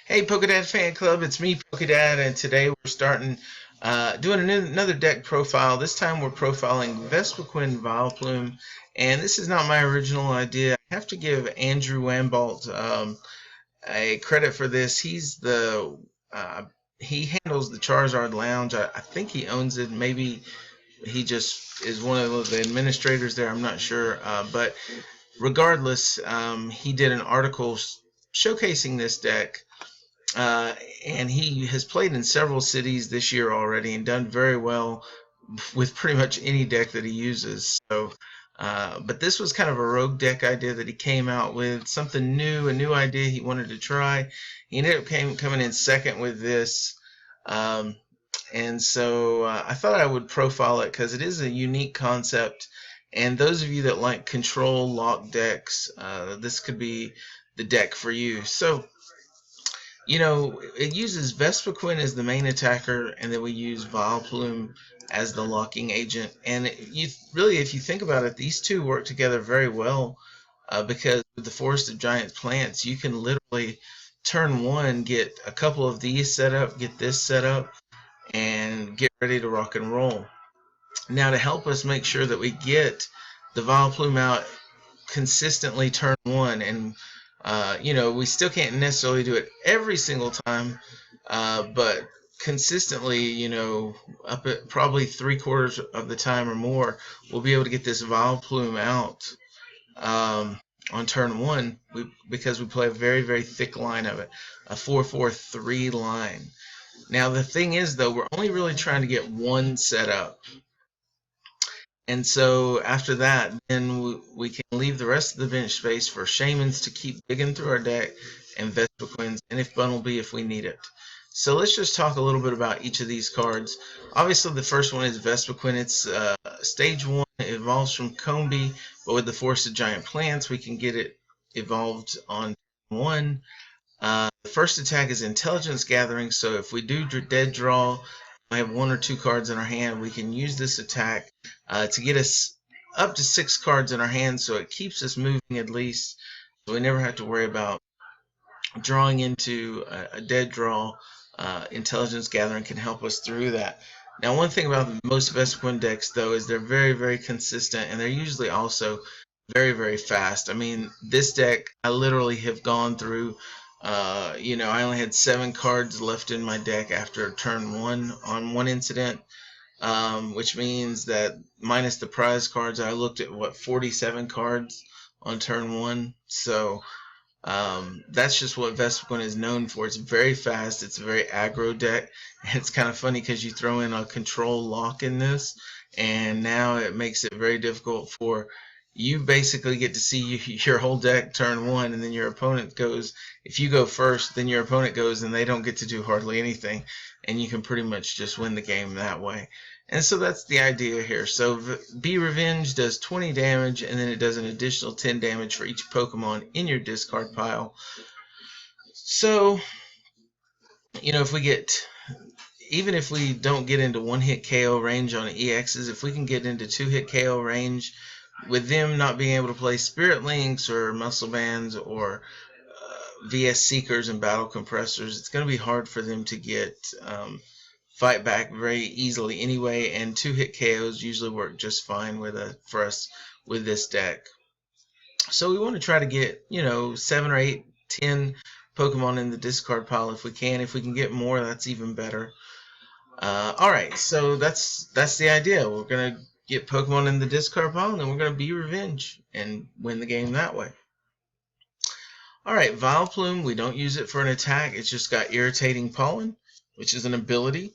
Hey, Pokedad fan club, it's me, Pokedad, and today we're starting doing another deck profile. This time we're profiling Vespiquen Vileplume, and this is not my original idea. I have to give Andrew Wambalt a credit for this. He handles the Charizard Lounge. I think he owns it. Maybe he just is one of the administrators there. I'm not sure, but regardless, he did an article showcasing this deck. And he has played in several cities this year already and done very well with pretty much any deck that he uses. But this was kind of a rogue deck idea that he came out with, something new, a new idea he wanted to try. He ended up coming in second with this. And so I thought I would profile it because it is a unique concept. And those of you that like control lock decks, this could be the deck for you. So, you know, it uses Vespiquen as the main attacker, and then we use Vileplume as the locking agent. And if you think about it, these two work together very well because with the Forest of Giant Plants, you can literally turn one, get a couple of these set up, get this set up, and get ready to rock and roll. Now, to help us make sure that we get the Vileplume out consistently turn one, and we still can't necessarily do it every single time, but consistently, up at probably 3/4 of the time or more, we'll be able to get this Vileplume out on turn one because we play a very, very thick line of it, a 4-4-3 line. Now, the thing is, though, we're only really trying to get one set up. And so after that, then we can leave the rest of the bench space for Shaymins to keep digging through our deck, and Vespiquens, and if Bumblebee if we need it. So let's just talk a little bit about each of these cards. Obviously, the first one is Vespiquen. It's stage 1. It evolves from Combee, but with the Forest of Giant Plants, we can get it evolved on 1. The first attack is Intelligence Gathering, so if we do dead draw, I have 1 or 2 cards in our hand, we can use this attack to get us up to 6 cards in our hand, so it keeps us moving at least, so we never have to worry about drawing into a dead draw. Intelligence Gathering can help us through that. Now, one thing about most Vespiquen decks, though, is they're very, very consistent, and they're usually also very, very fast. I mean, this deck, I literally have gone through I only had 7 cards left in my deck after turn 1 on one incident, which means that minus the prize cards, I looked at 47 cards on turn 1. So that's just what Vespiquen is known for. It's very fast. It's a very aggro deck. And it's kind of funny because you throw in a control lock in this, and now it makes it very difficult for you. Basically get to see your whole deck turn 1, and then your opponent goes. If you go first, then your opponent goes, and they don't get to do hardly anything, and you can pretty much just win the game that way. And so that's the idea here. So Be Revenge does 20 damage, and then it does an additional 10 damage for each Pokemon in your discard pile. So, if we get, even if we don't get into 1-hit KO range on EXs, if we can get into 2-hit KO range, with them not being able to play Spirit Links or Muscle Bands or VS Seekers and Battle Compressors, it's going to be hard for them to get fight back very easily anyway, and 2-hit KOs usually work just fine for us with this deck. So we want to try to get 7 or 8, 10 Pokemon in the discard pile if we can. If we can get more, that's even better. Alright, so that's the idea. We're going to get Pokemon in the discard pile, and then we're going to Be Revenge and win the game that way. Alright, Vileplume, we don't use it for an attack. It's just got Irritating Pollen, which is an ability,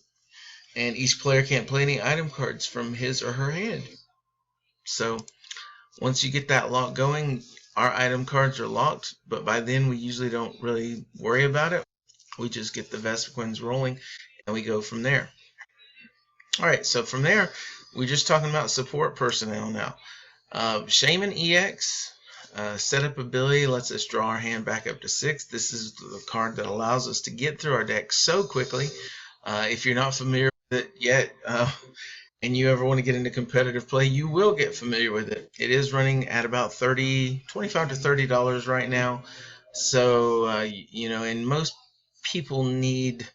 and each player can't play any item cards from his or her hand. So once you get that lock going, our item cards are locked, but by then we usually don't really worry about it. We just get the Vespiquens rolling, and we go from there. Alright, so from there, we're just talking about support personnel now. Shaymin EX, setup ability lets us draw our hand back up to 6. This is the card that allows us to get through our deck so quickly. If you're not familiar with it yet, and you ever want to get into competitive play, you will get familiar with it. It is running at about $25 to $30 right now. So, in most people need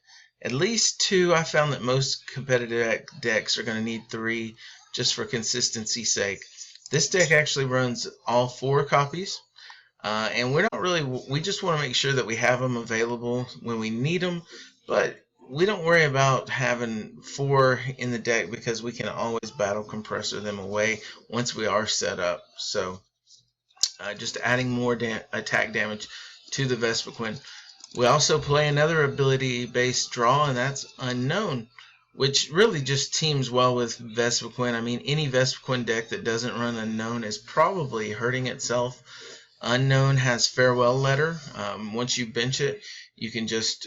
at least 2. I found that most competitive decks are going to need 3 just for consistency's sake. This deck actually runs all 4 copies, and we're not really, we just want to make sure that we have them available when we need them, but we don't worry about having 4 in the deck because we can always battle compressor them away once we are set up. So just adding more attack damage to the Vespiquen. We also play another ability-based draw, and that's Unknown, which really just teams well with Vespiquen. I mean, any Vespiquen deck that doesn't run Unknown is probably hurting itself. Unknown has Farewell Letter. Once you bench it, you can just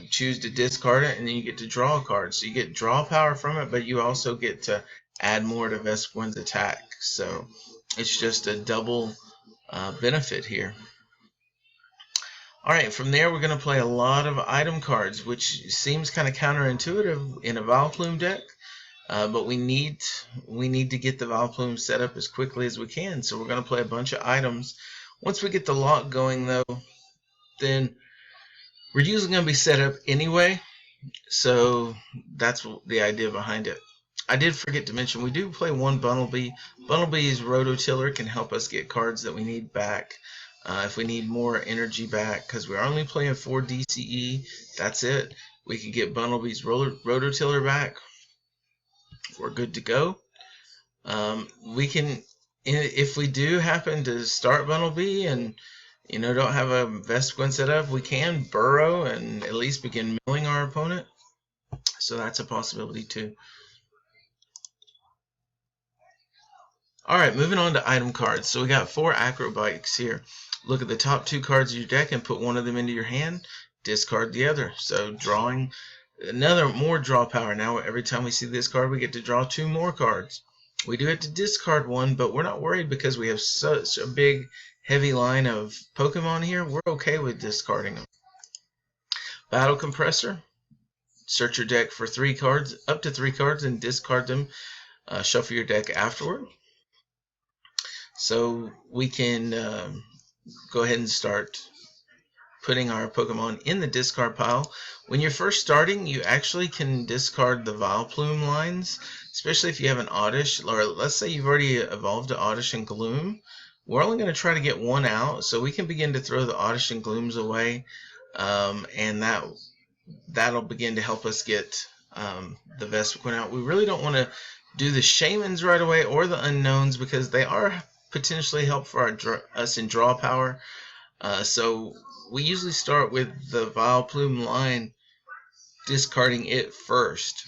choose to discard it, and then you get to draw a card. So you get draw power from it, but you also get to add more to Vespiquen's attack. So it's just a double benefit here. Alright, from there we're going to play a lot of item cards, which seems kind of counterintuitive in a Vileplume deck, but we need to get the Vileplume set up as quickly as we can, so we're going to play a bunch of items. Once we get the lock going though, then we're usually going to be set up anyway, so that's the idea behind it. I did forget to mention we do play one Bumblebee. Bumblebee's Rototiller can help us get cards that we need back. If we need more energy back, because we're only playing 4 DCE, that's it. We can get Bumblebee's Rototiller back. We're good to go. We can, if we do happen to start Bumblebee and don't have a Vespiquen set up, we can burrow and at least begin milling our opponent. So that's a possibility too. Alright, moving on to item cards. So we got 4 acrobikes here. Look at the top 2 cards of your deck and put one of them into your hand. Discard the other. So drawing more draw power. Now every time we see this card, we get to draw 2 more cards. We do have to discard one, but we're not worried because we have such a big, heavy line of Pokemon here. We're okay with discarding them. Battle Compressor. Search your deck for 3 cards, up to 3 cards, and discard them. Shuffle your deck afterward. So we can go ahead and start putting our Pokemon in the discard pile. When you're first starting, you actually can discard the Vileplume lines, especially if you have an Oddish, or let's say you've already evolved to Oddish and Gloom. We're only going to try to get 1 out, so we can begin to throw the Oddish and Glooms away, and that'll begin to help us get the Vespiquen out. We really don't want to do the Shaymins right away or the Unknowns because they are potentially help for us in draw power. So we usually start with the Vileplume line, discarding it first.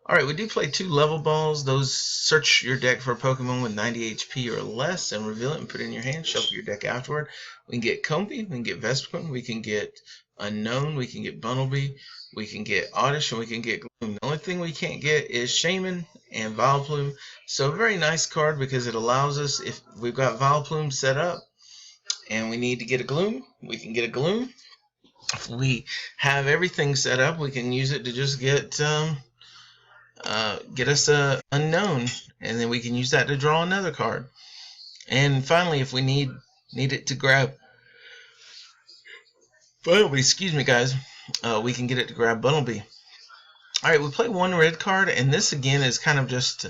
Alright, we do play 2 level balls. Those search your deck for a Pokemon with 90 HP or less and reveal it and put it in your hand. Shuffle your deck afterward. We can get Comfey, we can get Vespiquen, we can get Unknown, we can get Bumblebee, we can get Oddish, and we can get Gloom. The only thing we can't get is Shaymin and Vileplume. So a very nice card because it allows us, if we've got Vileplume set up and we need to get a Gloom, we can get a Gloom. If we have everything set up, we can use it to just get us a Unknown, and then we can use that to draw another card. And finally, if we need it to grab Bumblebee, excuse me guys, we can get it to grab Bumblebee. Alright, we play 1 red card, and this again is kind of just,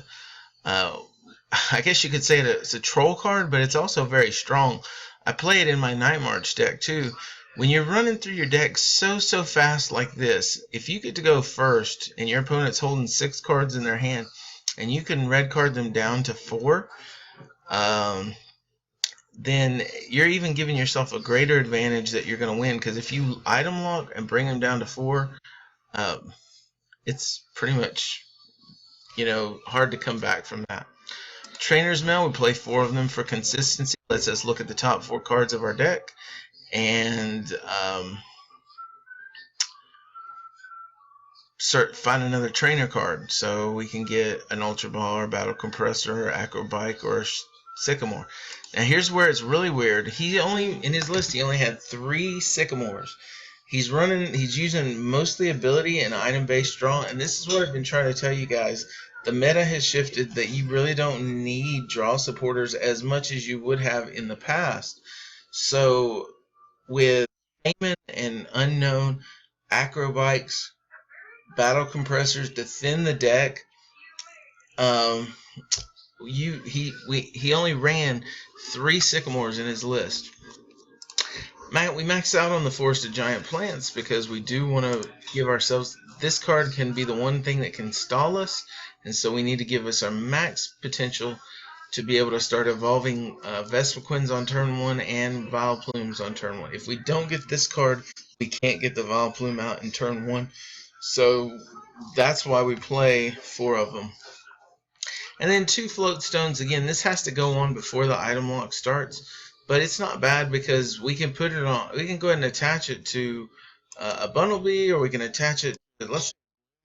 I guess you could say it's a troll card, but it's also very strong. I play it in my Night March deck too. When you're running through your deck so fast like this, if you get to go first and your opponent's holding 6 cards in their hand and you can red card them down to 4, then you're even giving yourself a greater advantage that you're going to win, because if you item lock and bring them down to 4, it's pretty much hard to come back from that. Trainer's Mail, we play 4 of them for consistency. Lets us look at the top 4 cards of our deck and find another trainer card, so we can get an Ultra Ball or Battle Compressor or Acrobike or Sycamore. Now here's where it's really weird. In his list he only had 3 Sycamores. He's using mostly ability and item based draw, and this is what I've been trying to tell you guys. The meta has shifted that you really don't need draw supporters as much as you would have in the past. So with Shaymin and Unknown, Acrobikes, Battle Compressors to thin the deck. He only ran 3 Sycamores in his list. We maxed out on the Forested Giant Plants because we do want to give ourselves, this card can be the one thing that can stall us, and so we need to give us our max potential to be able to start evolving Vespiquens on turn 1 and Vileplumes on turn 1. If we don't get this card, we can't get the Vileplume out in turn 1, so that's why we play 4 of them. And then 2 Float Stones. Again, this has to go on before the item lock starts, but it's not bad because we can put it on. We can go ahead and attach it to a Bumblebee, or we can attach it to, let's say,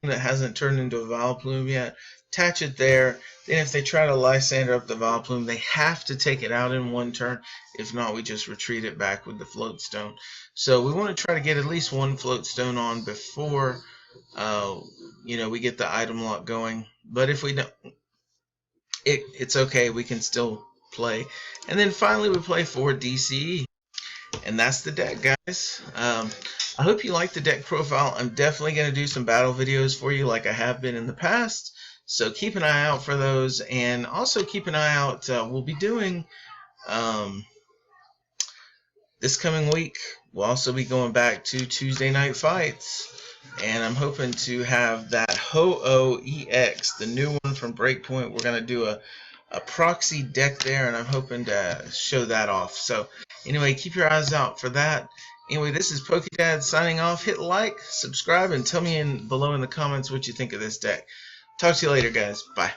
that hasn't turned into a Vileplume yet. Attach it there. Then if they try to Lysander up the Vileplume, they have to take it out in 1 turn. If not, we just retreat it back with the Float Stone. So we want to try to get at least 1 Float Stone on before we get the item lock going. But if we don't, it's okay, we can still play. And then finally we play 4 DCE, and that's the deck, guys. I hope you like the deck profile. I'm definitely going to do some battle videos for you like I have been in the past, so keep an eye out for those. And also keep an eye out, we'll be doing this coming week, we'll also be going back to Tuesday Night Fights, and I'm hoping to have that Ho-Oh EX, the new one from Breakpoint. We're going to do a proxy deck there, and I'm hoping to show that off. So anyway, keep your eyes out for that. Anyway, this is Pokedad signing off. Hit like, subscribe, and tell me below in the comments what you think of this deck. Talk to you later, guys. Bye.